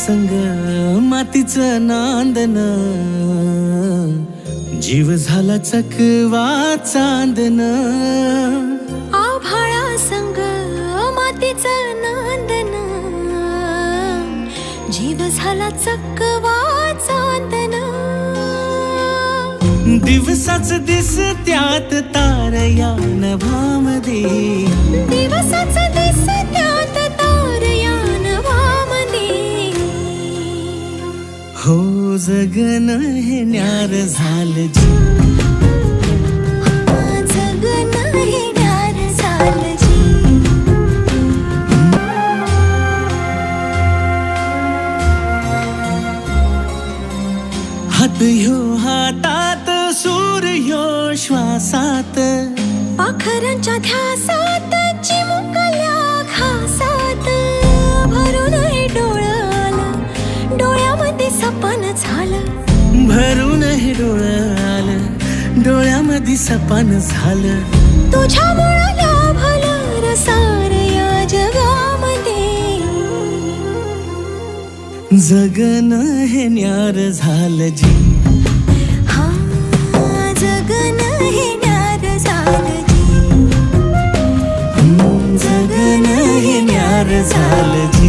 संग मातीचं नांदन, जीव झाला चकवा चांदन. आभाळा संग मातीचं नांदन, जीव झाला चकवा चांदन. दिवसाच दिसत्यात तार या नभामध्ये, दिवसाच दिसत्यात तार या नभामध्ये. हो जगन हे न्यार झालं जी, जगन हे न्यार झालं जी. हात ह्यो हातात सूर ह्यो श्वासात, पाखरांच्या ध्यासात चिमुकल्या घासात. भरून हे डोळं आलं, डोळ्यामध्ये सपन झालं. भरून हे डोळं आलं, डोळ्यामध्ये सपन झालं. तुझ्यामुळं लाभलं रसार या जगामध्ये. जगन हे न्यार झालं जी, हा जगन हे न्यार झालं जी. जगन हे न्यार झालं जी.